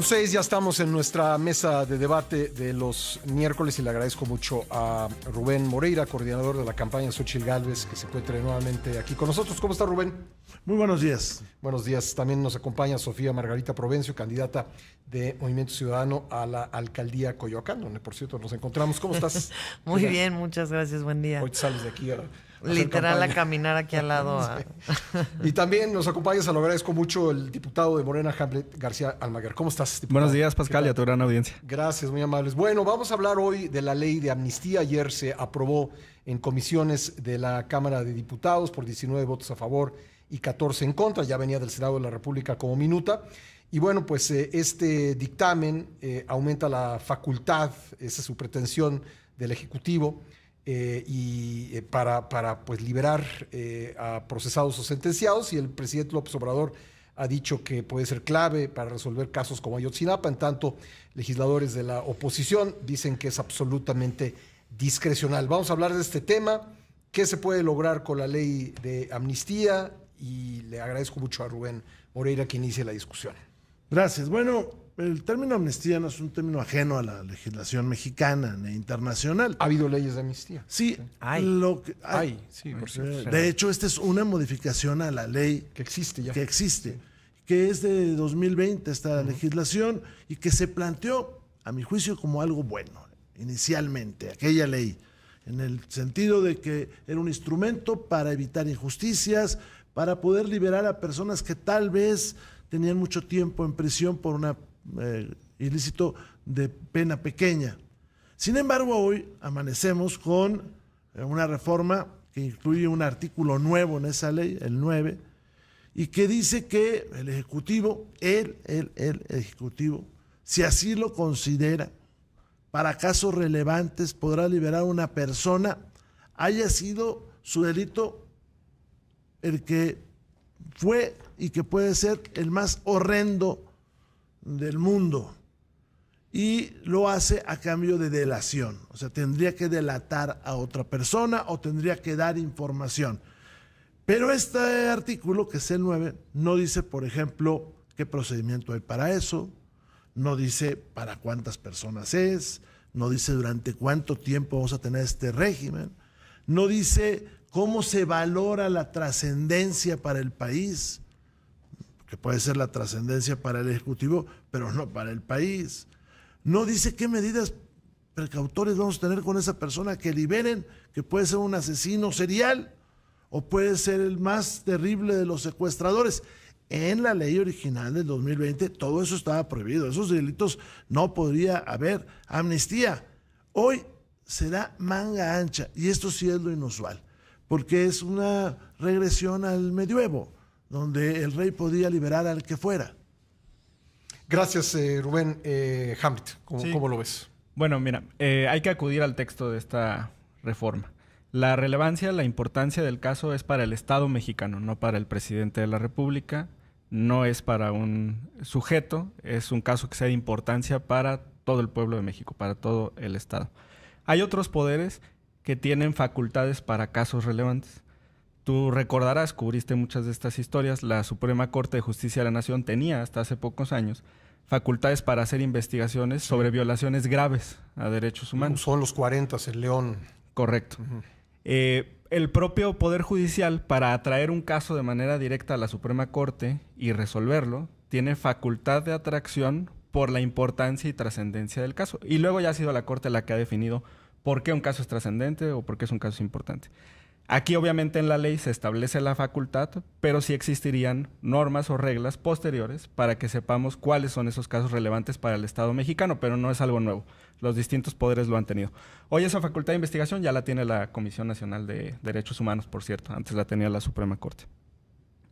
5:06, ya estamos en nuestra mesa de debate de los miércoles y le agradezco mucho a Rubén Moreira, coordinador de la campaña Xóchitl Gálvez, que se encuentre nuevamente aquí con nosotros. ¿Cómo está, Rubén? Muy buenos días. Buenos días. También nos acompaña Sofía Margarita Provencio, candidata de Movimiento Ciudadano a la alcaldía Coyoacán, donde por cierto nos encontramos. ¿Cómo estás? Muy bien, muchas gracias, buen día. Hoy sales de aquí a literal a caminar aquí al lado. Sí. Y también nos acompaña, se lo agradezco mucho, el diputado de Morena, Hamlet García Almaguer. ¿Cómo estás, diputado? Buenos días, Pascal, y a tu gran audiencia. Gracias, muy amables. Bueno, vamos a hablar hoy de la ley de amnistía. Ayer se aprobó en comisiones de la Cámara de Diputados por 19 votos a favor y 14 en contra. Ya venía del Senado de la República como minuta. Y bueno, pues este dictamen aumenta la facultad, esa es su pretensión, del Ejecutivo, para pues liberar a procesados o sentenciados, y el presidente López Obrador ha dicho que puede ser clave para resolver casos como Ayotzinapa. En tanto, legisladores de la oposición dicen que es absolutamente discrecional. Vamos a hablar de este tema, qué se puede lograr con la ley de amnistía, y le agradezco mucho a Rubén Moreira que inicie la discusión. Gracias. Bueno, el término amnistía no es un término ajeno a la legislación mexicana ni internacional. ¿Ha habido leyes de amnistía? Sí, Sí, por cierto. De hecho, esta es una modificación a la ley que existe ya. Que es de 2020 esta legislación, y que se planteó, a mi juicio, como algo bueno inicialmente, aquella ley, en el sentido de que era un instrumento para evitar injusticias, para poder liberar a personas que tal vez tenían mucho tiempo en prisión por un ilícito de pena pequeña. Sin embargo, hoy amanecemos con una reforma que incluye un artículo nuevo en esa ley, el 9, y que dice que el Ejecutivo, el Ejecutivo, si así lo considera, para casos relevantes, podrá liberar a una persona, haya sido su delito el que fue y que puede ser el más horrendo del mundo, y lo hace a cambio de delación. O sea, tendría que delatar a otra persona o tendría que dar información. Pero este artículo, que es el 9, no dice, por ejemplo, qué procedimiento hay para eso, no dice para cuántas personas es, no dice durante cuánto tiempo vamos a tener este régimen, no dice cómo se valora la trascendencia para el país, que puede ser la trascendencia para el Ejecutivo, pero no para el país. No dice qué medidas precautorias vamos a tener con esa persona que liberen, que puede ser un asesino serial o puede ser el más terrible de los secuestradores. En la ley original del 2020 todo eso estaba prohibido, esos delitos no podría haber amnistía. Hoy será manga ancha, y esto sí es lo inusual, porque es una regresión al medioevo, donde el rey podía liberar al que fuera. Gracias, Rubén. Hamlet, ¿cómo lo ves? Bueno, mira, hay que acudir al texto de esta reforma. La relevancia, la importancia del caso es para el Estado mexicano, no para el presidente de la República, no es para un sujeto, es un caso que sea de importancia para todo el pueblo de México, para todo el Estado. Hay otros poderes que tienen facultades para casos relevantes. Tú recordarás, cubriste muchas de estas historias, la Suprema Corte de Justicia de la Nación tenía hasta hace pocos años facultades para hacer investigaciones sobre violaciones graves a derechos humanos. Son los 40 en León. Correcto. El propio Poder Judicial, para atraer un caso de manera directa a la Suprema Corte y resolverlo, tiene facultad de atracción por la importancia y trascendencia del caso. Y luego ya ha sido la Corte la que ha definido por qué un caso es trascendente o por qué es un caso importante. Aquí obviamente en la ley se establece la facultad, pero sí existirían normas o reglas posteriores para que sepamos cuáles son esos casos relevantes para el Estado mexicano, pero no es algo nuevo. Los distintos poderes lo han tenido. Hoy esa facultad de investigación ya la tiene la Comisión Nacional de Derechos Humanos, por cierto. Antes la tenía la Suprema Corte.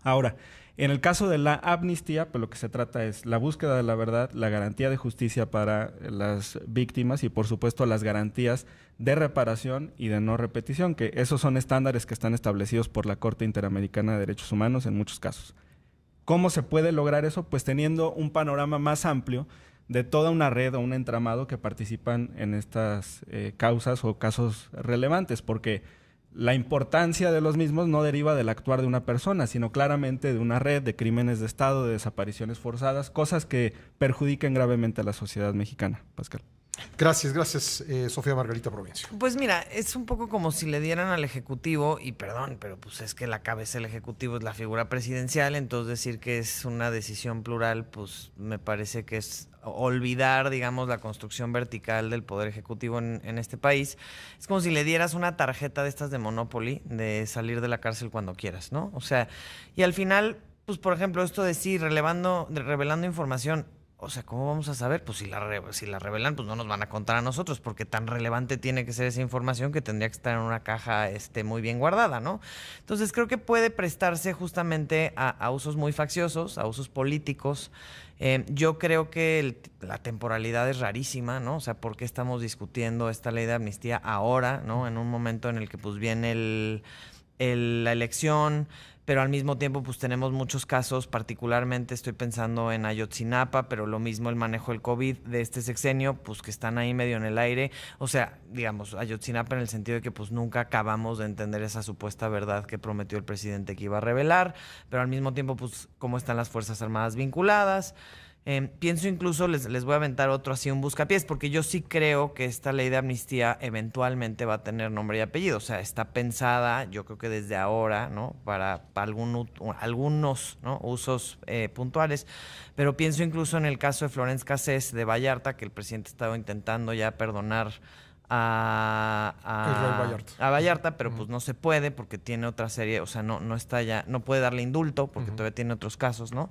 Ahora, en el caso de la amnistía, pues lo que se trata es la búsqueda de la verdad, la garantía de justicia para las víctimas y, por supuesto, las garantías de reparación y de no repetición, que esos son estándares que están establecidos por la Corte Interamericana de Derechos Humanos en muchos casos. ¿Cómo se puede lograr eso? Pues teniendo un panorama más amplio de toda una red o un entramado que participan en estas causas o casos relevantes, porque La importancia de los mismos no deriva del actuar de una persona, sino claramente de una red de crímenes de Estado, de desapariciones forzadas, cosas que perjudican gravemente a la sociedad mexicana. Pascal. Gracias, Sofía Margarita Provencio. Pues mira, es un poco como si le dieran al Ejecutivo, y perdón, pero pues es que la cabeza del Ejecutivo es la figura presidencial, entonces decir que es una decisión plural, pues me parece que es olvidar, digamos, la construcción vertical del Poder Ejecutivo en este país. Es como si le dieras una tarjeta de estas de Monopoly, de salir de la cárcel cuando quieras, ¿no? O sea, y al final, pues por ejemplo, esto de sí, revelando información. O sea, ¿cómo vamos a saber? Pues si la revelan, pues no nos van a contar a nosotros, porque tan relevante tiene que ser esa información que tendría que estar en una caja muy bien guardada, ¿no? Entonces creo que puede prestarse justamente a usos muy facciosos, a usos políticos. Yo creo que la temporalidad es rarísima, ¿no? O sea, ¿por qué estamos discutiendo esta ley de amnistía ahora, ¿no? En un momento en el que pues viene la elección, pero al mismo tiempo pues tenemos muchos casos, particularmente estoy pensando en Ayotzinapa, pero lo mismo el manejo del COVID de este sexenio, pues que están ahí medio en el aire. O sea, digamos, Ayotzinapa en el sentido de que pues nunca acabamos de entender esa supuesta verdad que prometió el presidente que iba a revelar, pero al mismo tiempo pues cómo están las Fuerzas Armadas vinculadas. Pienso incluso, les voy a aventar otro así, un buscapiés, porque yo sí creo que esta ley de amnistía eventualmente va a tener nombre y apellido. O sea, está pensada, yo creo que desde ahora, ¿no? Para algunos, ¿no? usos puntuales. Pero pienso incluso en el caso de Florence Cassés de Vallarta, que el presidente estaba intentando ya perdonar a Vallarta, pero pues no se puede porque tiene otra serie, o sea, no está ya, no puede darle indulto porque todavía tiene otros casos, ¿no?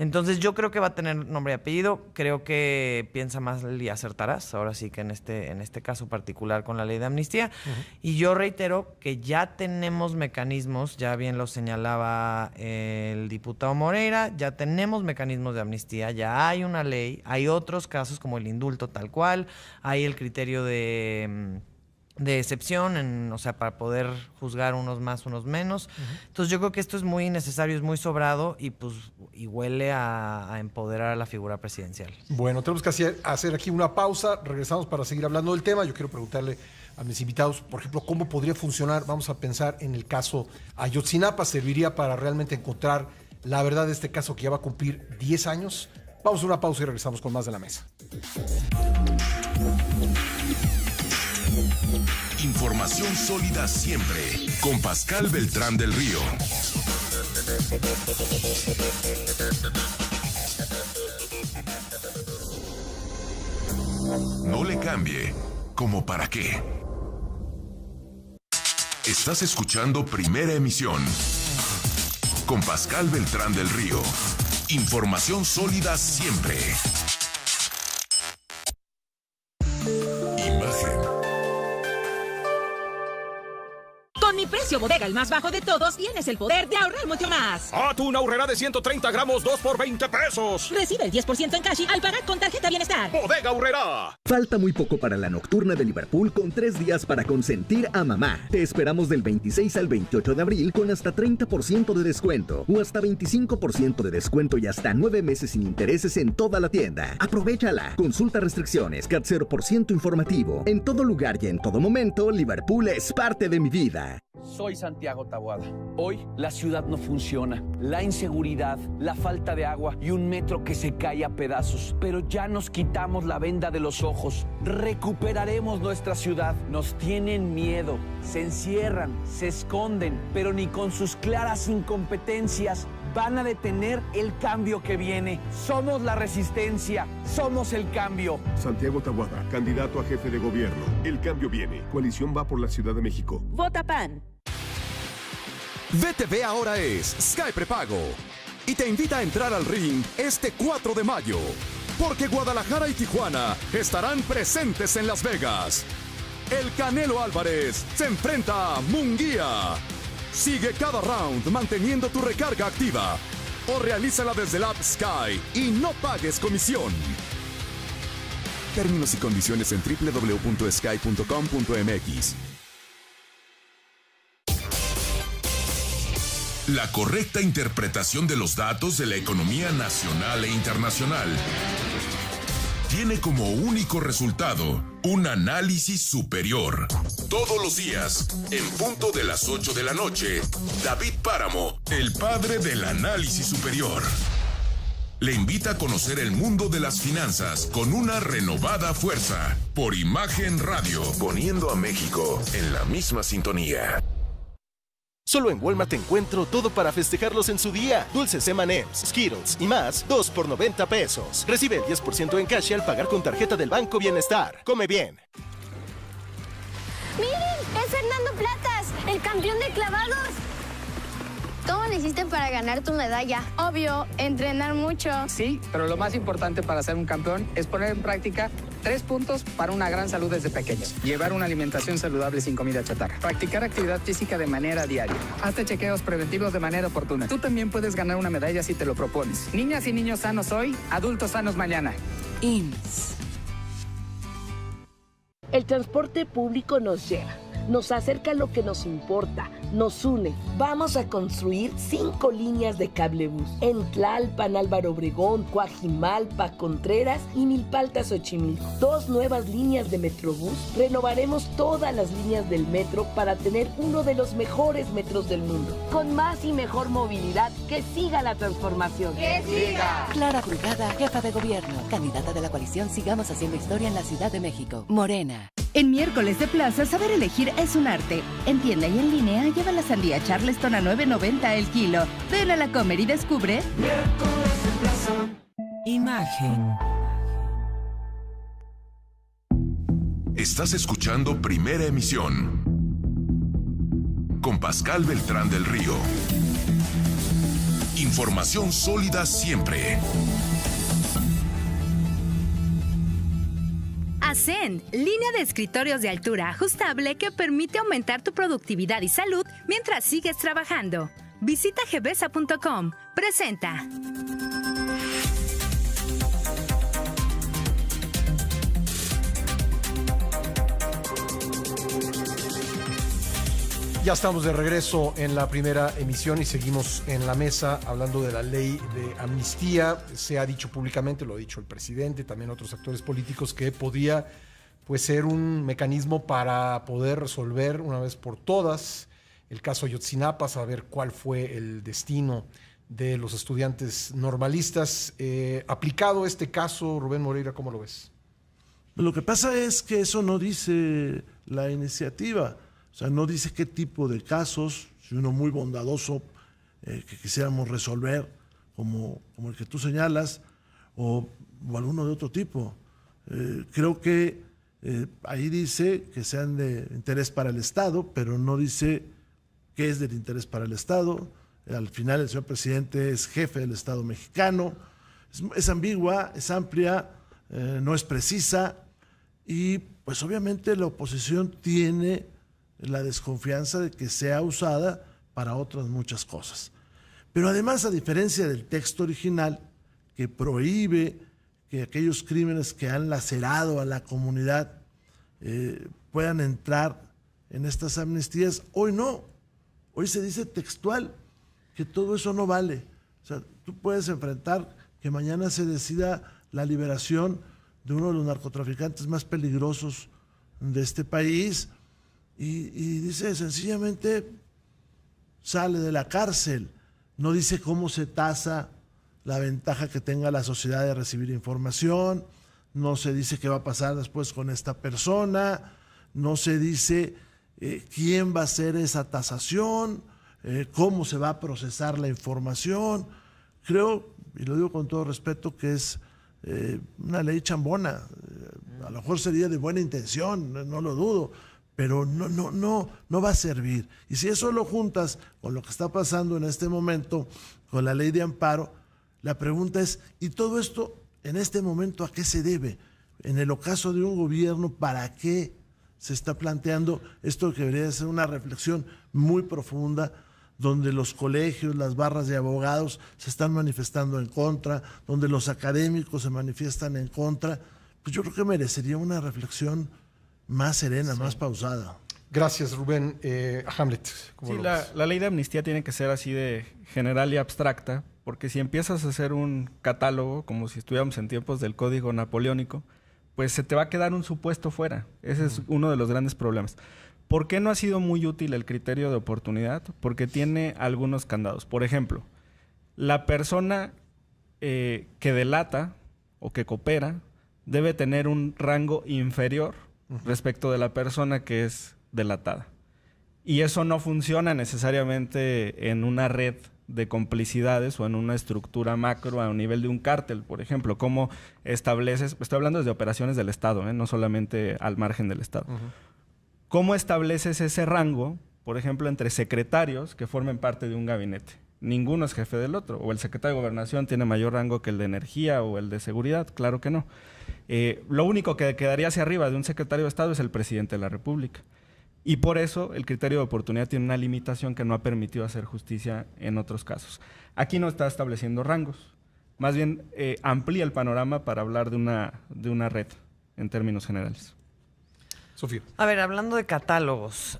Entonces yo creo que va a tener nombre y apellido, creo que piensa más y acertarás, ahora sí que en este caso particular con la ley de amnistía, y yo reitero que ya tenemos mecanismos, ya bien lo señalaba el diputado Moreira, ya tenemos mecanismos de amnistía, ya hay una ley, hay otros casos como el indulto tal cual, hay el criterio de excepción, o sea, para poder juzgar unos más, unos menos. Entonces yo creo que esto es muy necesario, es muy sobrado y pues huele a empoderar a la figura presidencial. Bueno, tenemos que hacer aquí una pausa, regresamos para seguir hablando del tema. Yo quiero preguntarle a mis invitados, por ejemplo, cómo podría funcionar, vamos a pensar en el caso Ayotzinapa, ¿serviría para realmente encontrar la verdad de este caso que ya va a cumplir 10 años? Vamos a una pausa y regresamos con más de La Mesa. Información sólida siempre, con Pascal Beltrán del Río. No le cambie, ¿como para qué? Estás escuchando Primera Emisión, con Pascal Beltrán del Río. Información sólida siempre. Con mi precio bodega, el más bajo de todos, tienes el poder de ahorrar mucho más. Atún Aurrera de 130 gramos, 2 por 20 pesos. Recibe el 10% en cash al pagar con tarjeta Bienestar. Bodega Aurrera. Falta muy poco para la nocturna de Liverpool con 3 días para consentir a mamá. Te esperamos del 26 al 28 de abril con hasta 30% de descuento o hasta 25% de descuento y hasta 9 meses sin intereses en toda la tienda. Aprovechala. Consulta restricciones, CAT 0% informativo. En todo lugar y en todo momento, Liverpool es parte de mi vida. Soy Santiago Taboada. Hoy la ciudad no funciona. La inseguridad, la falta de agua y un metro que se cae a pedazos. Pero ya nos quitamos la venda de los ojos. Recuperaremos nuestra ciudad. Nos tienen miedo. Se encierran, se esconden, pero ni con sus claras incompetencias van a detener el cambio que viene. Somos la resistencia. Somos el cambio. Santiago Taboada, candidato a jefe de gobierno. El cambio viene. Coalición va por la Ciudad de México. Vota PAN. VTV ahora es Sky Prepago y te invita a entrar al ring este 4 de mayo, porque Guadalajara y Tijuana estarán presentes en Las Vegas. El Canelo Álvarez se enfrenta a Munguía. Sigue cada round manteniendo tu recarga activa o realízala desde el app Sky y no pagues comisión. Términos y condiciones en www.sky.com.mx. La correcta interpretación de los datos de la economía nacional e internacional tiene como único resultado Un análisis superior. Todos los días, en punto de las 8 de la noche, David Páramo, el padre del análisis superior, le invita a conocer el mundo de las finanzas con una renovada fuerza. Por Imagen Radio, poniendo a México en la misma sintonía. Solo en Walmart encuentro todo para festejarlos en su día. Dulces M&M's, Skittles y más, 2 por 90 pesos. Recibe el 10% en cash al pagar con tarjeta del Banco Bienestar. Come bien. ¡Miren! ¡Es Fernando Platas, el campeón de clavados! ¿Cómo le hiciste para ganar tu medalla? Obvio, entrenar mucho. Sí, pero lo más importante para ser un campeón es poner en práctica 3 puntos para una gran salud desde pequeños. Llevar una alimentación saludable sin comida chatarra. Practicar actividad física de manera diaria. Hazte chequeos preventivos de manera oportuna. Tú también puedes ganar una medalla si te lo propones. Niñas y niños sanos hoy, adultos sanos mañana. IMSS. El transporte público nos lleva, nos acerca a lo que nos importa, nos une. Vamos a construir 5 líneas de cablebús en Tlalpan, Álvaro Obregón, Coajimalpa, Contreras y Milpalta, Xochimilco. 2 nuevas líneas de Metrobús. Renovaremos todas las líneas del metro para tener uno de los mejores metros del mundo. Con más y mejor movilidad, que siga la transformación. ¡Que siga! Clara Brugada, jefa de gobierno, candidata de la coalición Sigamos Haciendo Historia en la Ciudad de México. Morena. En miércoles de plaza, saber elegir es un arte. En tienda y en línea, lleva la sandía Charleston a $9.90 el kilo. Ven a la Comer y descubre. Miércoles de plaza. Imagen. Estás escuchando Primera Emisión con Pascal Beltrán del Río. Información sólida siempre. Ascend, línea de escritorios de altura ajustable que permite aumentar tu productividad y salud mientras sigues trabajando. Visita gbesa.com. Presenta. Ya estamos de regreso en la primera emisión y seguimos en la mesa hablando de la ley de amnistía. Se ha dicho públicamente, lo ha dicho el presidente, también otros actores políticos, que podía pues ser un mecanismo para poder resolver una vez por todas el caso Ayotzinapa, saber cuál fue el destino de los estudiantes normalistas. Aplicado este caso, Rubén Moreira, ¿cómo lo ves? Lo que pasa es que eso no dice la iniciativa. O sea, no dice qué tipo de casos, si uno muy bondadoso que quisiéramos resolver, como el que tú señalas, o alguno de otro tipo. Creo que ahí dice que sean de interés para el Estado, pero no dice qué es del interés para el Estado. Al final el señor presidente es jefe del Estado mexicano. Es ambigua, es amplia, no es precisa, y pues obviamente la oposición tiene la desconfianza de que sea usada para otras muchas cosas. Pero además, a diferencia del texto original, que prohíbe que aquellos crímenes que han lacerado a la comunidad puedan entrar en estas amnistías, hoy no. Hoy se dice textual que todo eso no vale. O sea, tú puedes enfrentar que mañana se decida la liberación de uno de los narcotraficantes más peligrosos de este país, y dice sencillamente sale de la cárcel. No dice cómo se tasa la ventaja que tenga la sociedad de recibir información, no se dice qué va a pasar después con esta persona, no se dice quién va a hacer esa tasación, cómo se va a procesar la información. Creo, y lo digo con todo respeto, que es una ley chambona. A lo mejor sería de buena intención, no lo dudo, pero no va a servir. Y si eso lo juntas con lo que está pasando en este momento con la ley de amparo, la pregunta es, ¿y todo esto en este momento a qué se debe? En el ocaso de un gobierno, ¿para qué se está planteando esto que debería ser una reflexión muy profunda, donde los colegios, las barras de abogados se están manifestando en contra, donde los académicos se manifiestan en contra? Pues yo creo que merecería una reflexión más serena, sí, más pausada. Gracias, Rubén. Hamlet. Sí, la ley de amnistía tiene que ser así de general y abstracta, porque si empiezas a hacer un catálogo, como si estuviéramos en tiempos del Código Napoleónico, pues se te va a quedar un supuesto fuera. Ese es uno de los grandes problemas. ¿Por qué no ha sido muy útil el criterio de oportunidad? Porque tiene algunos candados. Por ejemplo, la persona que delata o que coopera debe tener un rango inferior respecto de la persona que es delatada. Y eso no funciona necesariamente en una red de complicidades o en una estructura macro a un nivel de un cártel, por ejemplo. ¿Cómo estableces? Estoy hablando desde operaciones del Estado, no solamente al margen del Estado. ¿Cómo estableces ese rango, por ejemplo, entre secretarios que formen parte de un gabinete? Ninguno es jefe del otro. O el secretario de Gobernación tiene mayor rango que el de Energía o el de Seguridad. Claro que no. Lo único que quedaría hacia arriba de un secretario de Estado es el presidente de la República. Y por eso el criterio de oportunidad tiene una limitación que no ha permitido hacer justicia en otros casos. Aquí no está estableciendo rangos. Más bien amplía el panorama para hablar de una red en términos generales. Sofía. A ver, hablando de catálogos,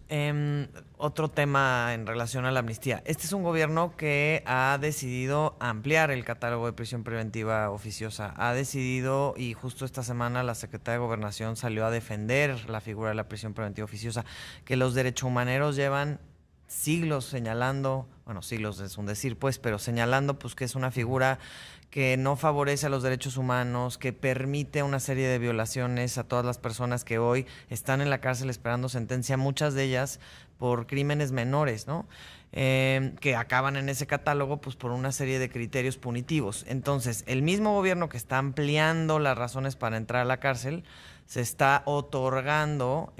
otro tema en relación a la amnistía. Este es un gobierno que ha decidido ampliar el catálogo de prisión preventiva oficiosa. Ha decidido, y justo esta semana la secretaria de Gobernación salió a defender la figura de la prisión preventiva oficiosa, que los derechohumaneros llevan siglos señalando, bueno, siglos es un decir, pues, pero señalando pues que es una figura que no favorece a los derechos humanos, que permite una serie de violaciones a todas las personas que hoy están en la cárcel esperando sentencia, muchas de ellas por crímenes menores, ¿no? Que acaban en ese catálogo pues por una serie de criterios punitivos. Entonces, el mismo gobierno que está ampliando las razones para entrar a la cárcel se está otorgando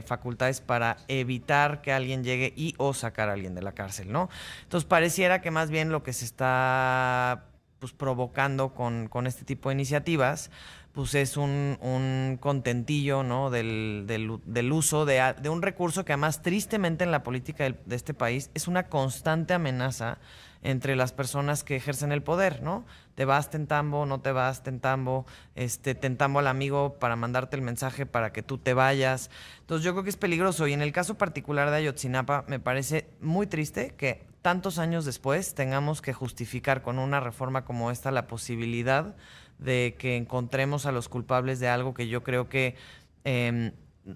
facultades para evitar que alguien llegue y o sacar a alguien de la cárcel, ¿no? Entonces, pareciera que más bien lo que se está pues provocando con este tipo de iniciativas, pues es un contentillo, ¿no? del uso de un recurso que además tristemente en la política de este país es una constante amenaza entre las personas que ejercen el poder, ¿no? Te vas, te entambo, no te vas, te entambo, te entambo al amigo para mandarte el mensaje para que tú te vayas. Entonces yo creo que es peligroso, y en el caso particular de Ayotzinapa me parece muy triste que tantos años después tengamos que justificar con una reforma como esta la posibilidad de que encontremos a los culpables de algo que yo creo que,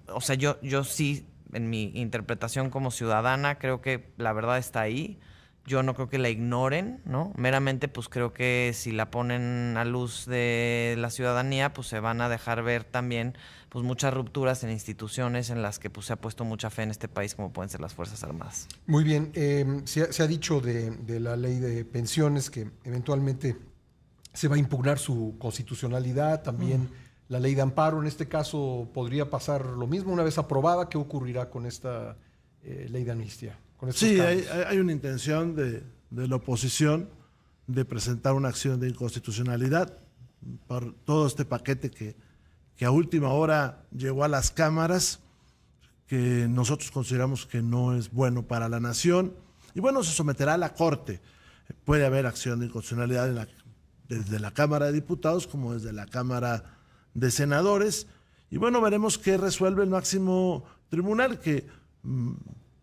o sea, yo sí, en mi interpretación como ciudadana, creo que la verdad está ahí. Yo no creo que la ignoren, ¿no? Meramente, pues creo que si la ponen a luz de la ciudadanía, pues se van a dejar ver también pues muchas rupturas en instituciones en las que pues se ha puesto mucha fe en este país, como pueden ser las Fuerzas Armadas. Muy bien. Se ha dicho de la ley de pensiones que eventualmente se va a impugnar su constitucionalidad, también la ley de amparo. En este caso podría pasar lo mismo una vez aprobada. ¿Qué ocurrirá con esta ley de amnistía? Sí, hay una intención de la oposición de presentar una acción de inconstitucionalidad por todo este paquete que a última hora llegó a las cámaras, que nosotros consideramos que no es bueno para la nación. Y bueno, se someterá a la Corte. Puede haber acción de inconstitucionalidad desde la Cámara de Diputados como desde la Cámara de Senadores. Y bueno, veremos qué resuelve el máximo tribunal, que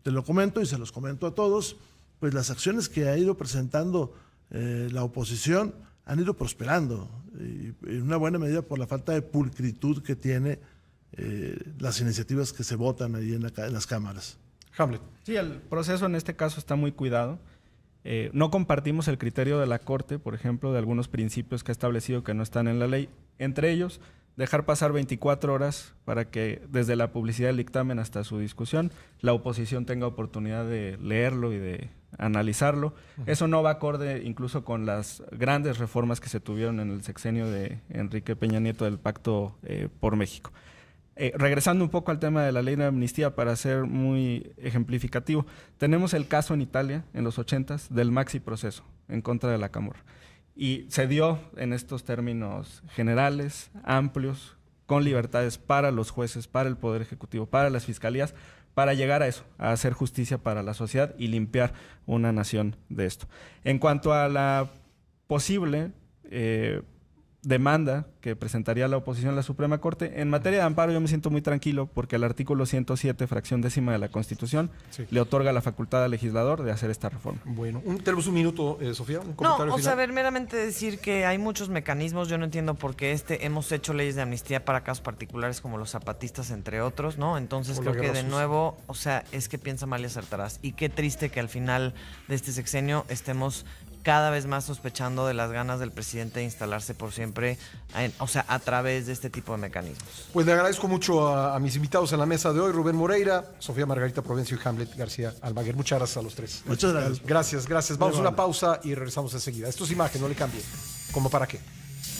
te lo comento y se los comento a todos, pues las acciones que ha ido presentando la oposición han ido prosperando, y en una buena medida por la falta de pulcritud que tiene las iniciativas que se votan ahí en las cámaras. Hamlet. Sí, el proceso en este caso está muy cuidado. No compartimos el criterio de la Corte, por ejemplo, de algunos principios que ha establecido que no están en la ley. Entre ellos, dejar pasar 24 horas para que desde la publicidad del dictamen hasta su discusión la oposición tenga oportunidad de leerlo y de analizarlo. Eso no va acorde incluso con las grandes reformas que se tuvieron en el sexenio de Enrique Peña Nieto del Pacto por México. Regresando un poco al tema de la ley de amnistía, para ser muy ejemplificativo, tenemos el caso en Italia en los 80s del maxi proceso en contra de la Camorra. Y se dio en estos términos generales, amplios, con libertades para los jueces, para el Poder Ejecutivo, para las fiscalías, para llegar a eso, a hacer justicia para la sociedad y limpiar una nación de esto. En cuanto a la posible demanda que presentaría la oposición a la Suprema Corte. En materia de amparo yo me siento muy tranquilo porque el artículo 107, fracción 10ª de la Constitución, le otorga la facultad al legislador de hacer esta reforma. Bueno, tenemos un minuto, Sofía, un comentario final. Ver, meramente decir que hay muchos mecanismos. Yo no entiendo por qué hemos hecho leyes de amnistía para casos particulares como los zapatistas, entre otros, ¿no? Entonces creo que de nuevo, es que piensa mal y acertarás. Y qué triste que al final de este sexenio estemos cada vez más sospechando de las ganas del presidente de instalarse por siempre, a través de este tipo de mecanismos. Pues le agradezco mucho a mis invitados en la mesa de hoy, Rubén Moreira, Sofía Margarita Provencio y Hamlet García Almaguer. Muchas gracias a los tres. Muchas gracias. Gracias. Vamos a una pausa y regresamos enseguida. Esto es Imagen, no le cambie. ¿Cómo para qué?